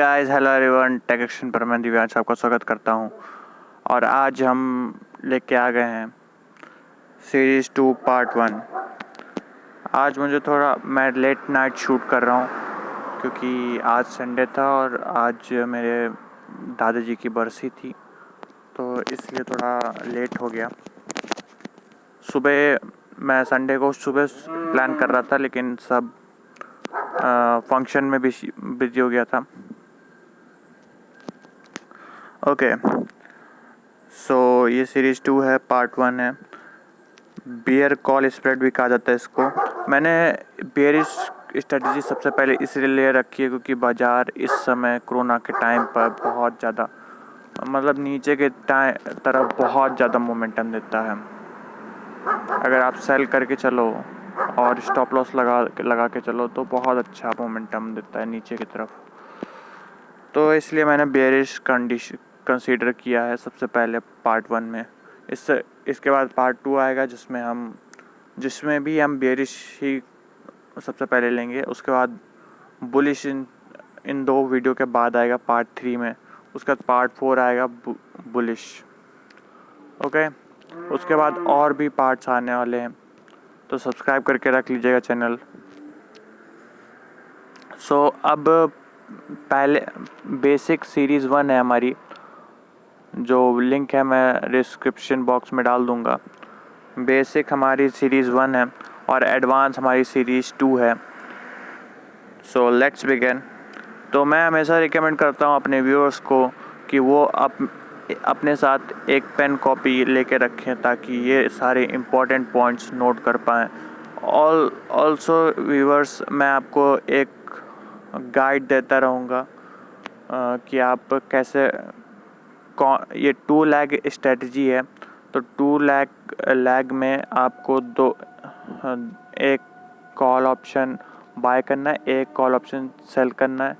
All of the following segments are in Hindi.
Guys, hello everyone, take action पर मैं दिव्यांश आपका स्वागत करता हूं। और आज हम लेके आ गए हैं सीरीज़ 2 पार्ट 1। आज मैं लेट नाइट शूट कर रहा हूं क्योंकि आज संडे था और आज मेरे दादाजी की बरसी थी, तो इसलिए थोड़ा लेट हो गया। मैं संडे को सुबह प्लान कर रहा था, लेकिन सब फंक्शन में बिजी हो गया था। ओके, सो ये सीरीज़ 2 है, पार्ट 1 है। बियर कॉल स्प्रेड भी कहा जाता है इसको। मैंने बेयरिश स्ट्रेटजी सबसे पहले इसलिए ले रखी है क्योंकि बाज़ार इस समय कोरोना के टाइम पर बहुत ज़्यादा नीचे के तरफ बहुत ज़्यादा मोमेंटम देता है। अगर आप सेल करके चलो और स्टॉप लॉस लगा के चलो तो बहुत अच्छा मोमेंटम देता है नीचे की तरफ। तो इसलिए मैंने बेयरिश कंसीडर किया है सबसे पहले पार्ट 1 में। इसके बाद पार्ट 2 आएगा जिसमें भी हम बेयरिश ही सबसे पहले लेंगे। उसके बाद बुलिश इन 2 वीडियो के बाद आएगा पार्ट 3 में। उसके बाद पार्ट 4 आएगा बुलिश। ओके, उसके बाद और भी पार्ट्स आने वाले हैं, तो सब्सक्राइब करके रख लीजिएगा चैनल। अब पहले बेसिक सीरीज़ 1 है हमारी, जो लिंक है मैं डिस्क्रिप्शन बॉक्स में डाल दूँगा। बेसिक हमारी सीरीज़ 1 है और एडवांस हमारी सीरीज़ 2 है। So let's begin. तो मैं हमेशा रिकमेंड करता हूँ अपने व्यूअर्स को कि वो अपने साथ एक पेन कॉपी लेके रखें ताकि ये सारे इम्पोर्टेंट पॉइंट्स नोट कर पाएँ। ऑल्सो व्यूअर्स, मैं आपको एक गाइड देता रहूँगा कि आप कैसे ये 2 लैग स्ट्रेटजी है। तो 2 लैग में आपको एक कॉल ऑप्शन बाय करना है, एक कॉल ऑप्शन सेल करना है,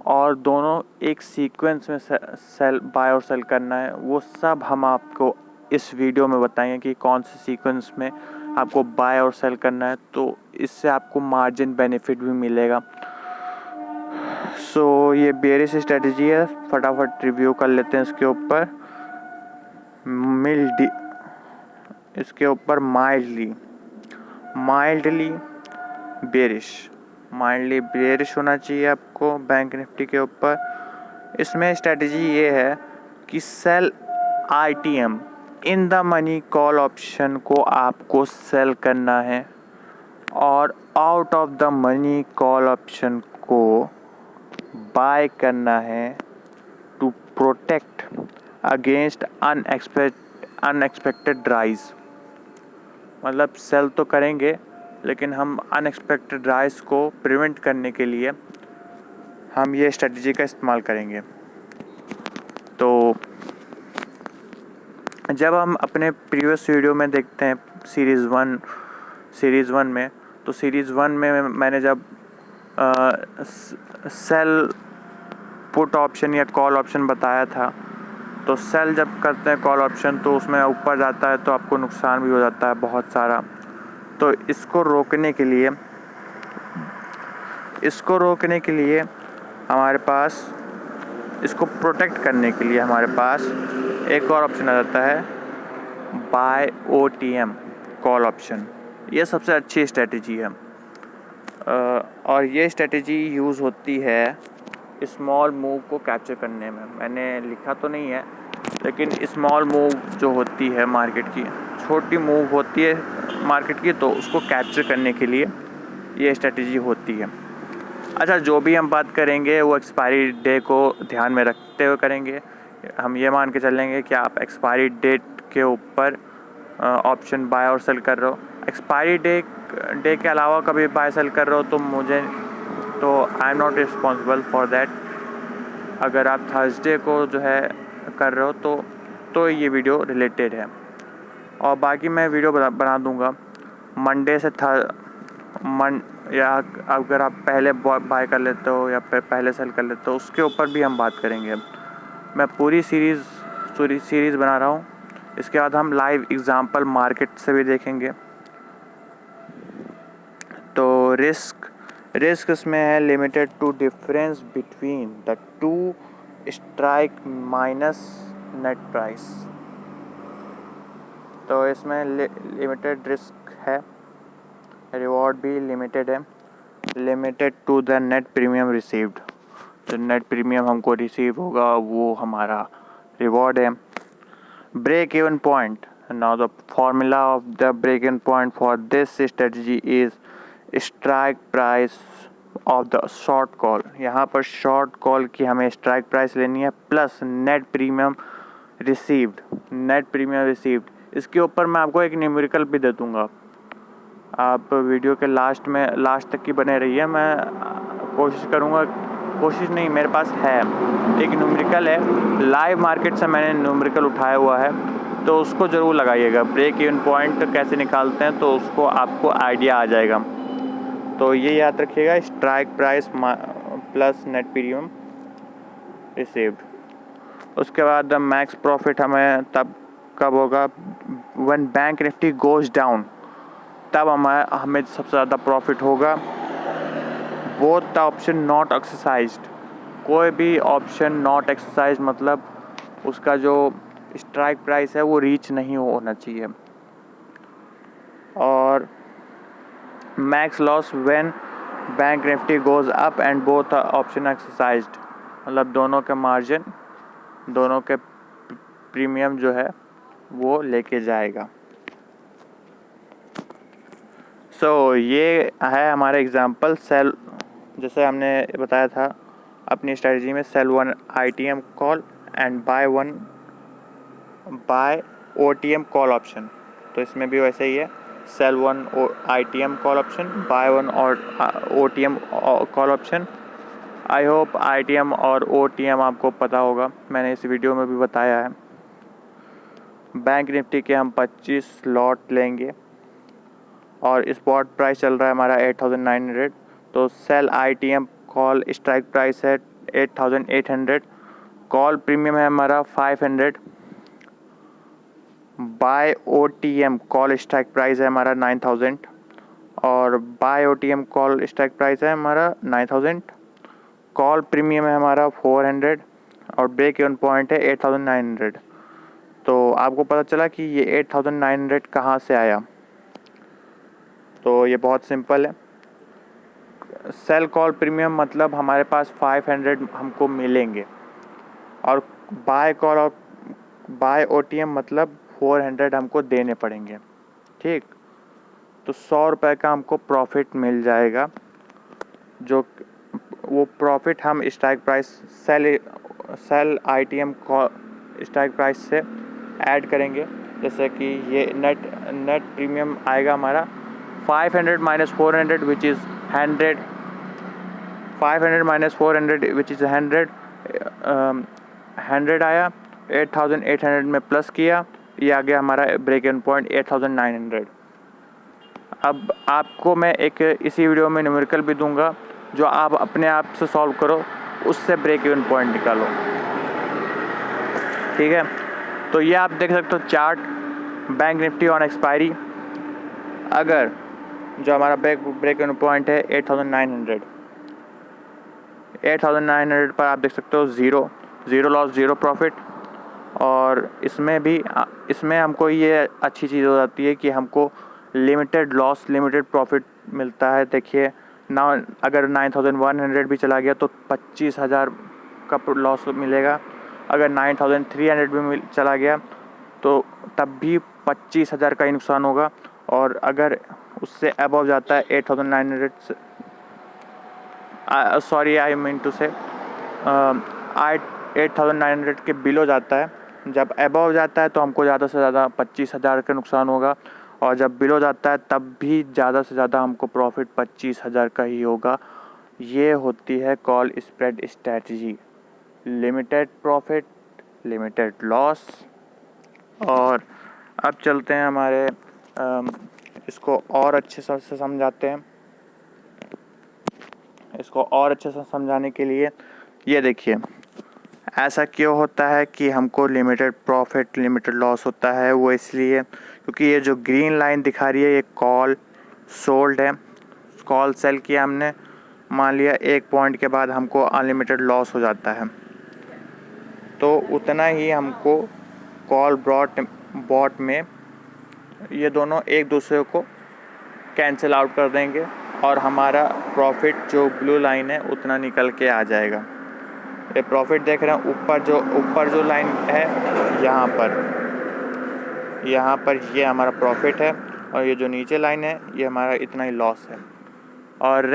और दोनों एक सीक्वेंस में सेल बाय और सेल करना है। वो सब हम आपको इस वीडियो में बताएंगे कि कौन से सीक्वेंस में आपको बाय और सेल करना है, तो इससे आपको मार्जिन बेनिफिट भी मिलेगा। ये बेयरिश स्ट्रेटजी है, फटाफट रिव्यू कर लेते हैं इसके ऊपर माइल्डली बेयरिश होना चाहिए आपको बैंक निफ्टी के ऊपर। इसमें स्ट्रेटजी ये है कि sell ITM in the money call option को आपको सेल करना है और out of the money call option को बाय करना है to protect against unexpected rise. मतलब सेल तो करेंगे, लेकिन हम अनएक्सपेक्टेड राइज को प्रिवेंट करने के लिए हम ये स्ट्रेटजी का इस्तेमाल करेंगे। तो जब हम अपने प्रीवियस वीडियो में देखते हैं सीरीज़ 1 में, तो सीरीज़ 1 में मैंने जब सेल पुट ऑप्शन या कॉल ऑप्शन बताया था, तो सेल जब करते हैं कॉल ऑप्शन तो उसमें ऊपर जाता है तो आपको नुकसान भी हो जाता है बहुत सारा। तो इसको रोकने के लिए हमारे पास, इसको प्रोटेक्ट करने के लिए हमारे पास एक और ऑप्शन आ जाता है, बाय OTM कॉल ऑप्शन। ये सबसे अच्छी स्ट्रेटजी है और ये स्ट्रेटजी यूज़ होती है स्मॉल मूव को कैप्चर करने में। मैंने लिखा तो नहीं है, लेकिन स्मॉल मूव जो होती है मार्केट की, छोटी मूव होती है मार्केट की, तो उसको कैप्चर करने के लिए ये स्ट्रेटजी होती है। अच्छा, जो भी हम बात करेंगे वो एक्सपायरी डे को ध्यान में रखते हुए करेंगे। हम ये मान के चलेंगे कि आप एक्सपायरी डेट के ऊपर ऑप्शन बाय और सेल कर रहे हो। एक्सपायरी डे के अलावा कभी बाय सेल कर रहे हो तो I am not responsible for that. अगर आप थर्सडे को जो है कर रहे हो तो ये वीडियो रिलेटेड है, और बाकी मैं वीडियो बना दूंगा मंडे से या अगर आप पहले बाय कर लेते हो या पहले सेल कर लेते हो, उसके ऊपर भी हम बात करेंगे। मैं पूरी सीरीज़ बना रहा हूँ। इसके बाद हम लाइव एग्जांपल मार्केट से भी देखेंगे। तो रिस्क रिस्क इसमें है limited to difference between the two strike minus net price. तो इसमें लिमिटेड रिस्क है, रिवॉर्ड भी लिमिटेड है, limited to the net premium received. जो नेट प्रीमियम हमको रिसीव होगा वो हमारा रिवॉर्ड है। Break even point, now the formula of the break even point for this strategy is strike price of the short call. यहाँ पर शॉर्ट कॉल की हमें स्ट्राइक प्राइस लेनी है plus net premium received. Net premium received इसके ऊपर मैं आपको एक न्यूमेरिकल भी दे दूँगा, आप वीडियो के लास्ट तक की बने रहिए। मैं कोशिश करूँगा, कोशिश नहीं मेरे पास है एक न्यूमेरिकल है, लाइव मार्केट से मैंने न्यूमेरिकल उठाया हुआ है, तो उसको ज़रूर लगाइएगा। ब्रेक इवन पॉइंट कैसे निकालते हैं तो उसको आपको आइडिया आ जाएगा। तो ये याद रखिएगा, strike price plus net premium received. उसके बाद मैक्स प्रॉफिट हमें तब कब होगा, when bank Nifty goes down, तब हमें सबसे ज़्यादा प्रॉफिट होगा। Both the epsilon naught exercised, कोई भी ऑप्शन नॉट एक्सरसाइज मतलब उसका जो स्ट्राइक प्राइस है वो रीच नहीं होना चाहिए। और max loss when bank Nifty goes up and both option exercised, मतलब दोनों के मार्जिन, दोनों के प्रीमियम जो है वो लेके जाएगा। ये है हमारा एग्जांपल। सेल, जैसे हमने बताया था अपनी स्ट्रेटजी में, sell 1 ITM call and buy OTM call option. तो इसमें भी वैसे ही है, sell 1 ITM call option, buy 1 और OTM call option. I hope ITM और OTM आपको पता होगा, मैंने इस वीडियो में भी बताया है। बैंक निफ्टी के हम 25 लॉट लेंगे और स्पॉट प्राइस चल रहा है हमारा 8,900। तो sell ITM call strike price है 8,800, कॉल प्रीमियम है हमारा 500, buy OTM call strike price है हमारा 9,000 और buy OTM call strike price है हमारा 9,000, कॉल प्रीमियम है हमारा 400 और ब्रेक इवन पॉइंट है 8,900। तो आपको पता चला कि ये 8,900 कहाँ से आया। तो ये बहुत सिंपल है, सेल कॉल प्रीमियम मतलब हमारे पास 500 हमको मिलेंगे और बाय OTM मतलब 400 हमको देने पड़ेंगे। ठीक, तो 100 रुपये का हमको प्रॉफिट मिल जाएगा, जो वो प्रॉफिट हम strike price cell ITM strike price से ऐड करेंगे। जैसे कि ये नेट प्रीमियम आएगा हमारा 500 minus 400 which is 100, 500 minus 400 which is 100, 100 आया, 8,800 में प्लस किया, ये आ गया हमारा ब्रेक इवन पॉइंट 8,900। अब आपको मैं एक इसी वीडियो में न्यूमेरिकल भी दूंगा जो आप अपने आप से सॉल्व करो, उससे ब्रेक इवन पॉइंट निकालो। ठीक है, तो ये आप देख सकते हो chart, bank Nifty on expiry, अगर जो हमारा ब्रेक इवन पॉइंट है 8,900, 8,900 पर आप देख सकते हो ज़ीरो लॉस ज़ीरो प्रॉफिट। और इसमें हमको ये अच्छी चीज़ हो जाती है कि हमको लिमिटेड लॉस लिमिटेड प्रॉफिट मिलता है। देखिए ना, अगर 9,100 भी चला गया तो 25,000 का लॉस मिलेगा, अगर 9,300 भी चला गया तो तब भी 25,000 का ही नुकसान होगा। और अगर उससे अबव जाता है 8,900 से, सॉरी आई मीन टू से 8,900 के बिलो जाता है, जब अबव जाता है तो हमको ज़्यादा से ज़्यादा 25,000 का नुकसान होगा, और जब बिलो जाता है तब भी ज़्यादा से ज़्यादा हमको प्रॉफिट 25,000 का ही होगा। ये होती है call spread strategy, limited profit limited loss. और अब चलते हैं हमारे इसको और अच्छे से समझाते हैं। इसको और अच्छे से समझाने के लिए ये देखिए, ऐसा क्यों होता है कि हमको लिमिटेड प्रॉफिट लिमिटेड लॉस होता है, वो इसलिए क्योंकि ये जो ग्रीन लाइन दिखा रही है ये कॉल सोल्ड है, कॉल सेल किया हमने, मान लिया एक पॉइंट के बाद हमको अनलिमिटेड लॉस हो जाता है, तो उतना ही हमको कॉल बॉट में ये दोनों एक दूसरे को कैंसिल आउट कर देंगे और हमारा प्रॉफिट जो ब्लू लाइन है उतना निकल के आ जाएगा। ये प्रॉफिट देख रहे हैं ऊपर जो लाइन है यहाँ पर ये हमारा प्रॉफिट है, और ये जो नीचे लाइन है ये हमारा इतना ही लॉस है। और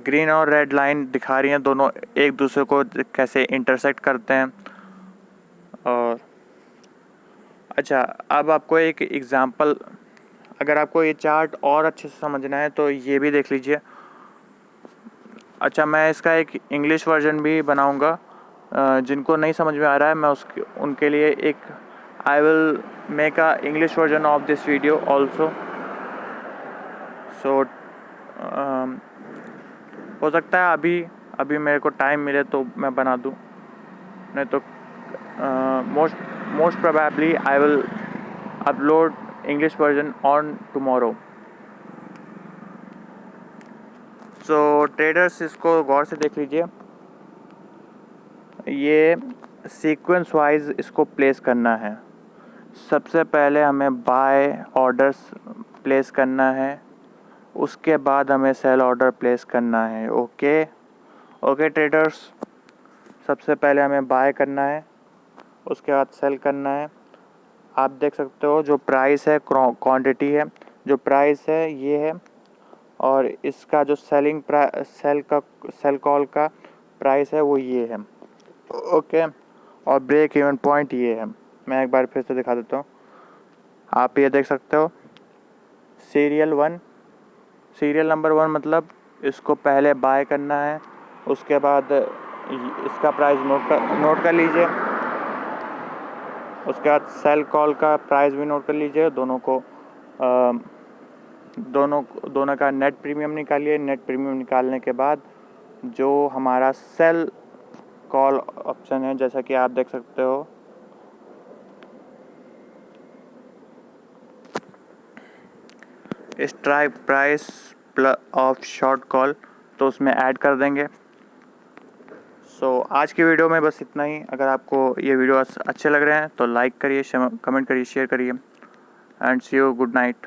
ग्रीन और रेड लाइन दिखा रही हैं दोनों एक दूसरे को कैसे इंटरसेक्ट करते हैं। और अच्छा, अब आपको एक एग्ज़ाम्पल, अगर आपको ये चार्ट और अच्छे से समझना है तो ये भी देख लीजिए। अच्छा, मैं इसका एक इंग्लिश वर्जन भी बनाऊंगा, जिनको नहीं समझ में आ रहा है मैं उनके लिए एक I will make a English version of this video also. So हो सकता है अभी मेरे को टाइम मिले तो मैं बना दूं, नहीं तो most probably I will upload English version on tomorrow. So traders, इसको गौर से देख लीजिए। ये सीक्वेंस वाइज इसको प्लेस करना है। सबसे पहले हमें बाय ऑर्डर्स प्लेस करना है, उसके बाद हमें सेल ऑर्डर प्लेस करना है। ओके ट्रेडर्स, सबसे पहले हमें बाय करना है, उसके बाद सेल करना है। आप देख सकते हो जो प्राइस है, क्वांटिटी है, जो प्राइस है ये है, और इसका जो सेल कॉल का प्राइस है वो ये है। ओके, और ब्रेक इवन पॉइंट ये है। मैं एक बार फिर से दिखा देता हूँ। आप ये देख सकते हो सीरियल नंबर 1 मतलब इसको पहले बाय करना है, उसके बाद इसका प्राइस नोट कर लीजिए, उसके बाद सेल कॉल का प्राइस भी नोट कर लीजिए। दोनों का नेट प्रीमियम निकालिए। नेट प्रीमियम निकालने के बाद जो हमारा सेल कॉल ऑप्शन है, जैसा कि आप देख सकते हो, strike price of short call, तो उसमें ऐड कर देंगे। सो आज की वीडियो में बस इतना ही। अगर आपको ये वीडियो अच्छे लग रहे हैं तो लाइक करिए, कमेंट करिए, शेयर करिए, and see you, good night.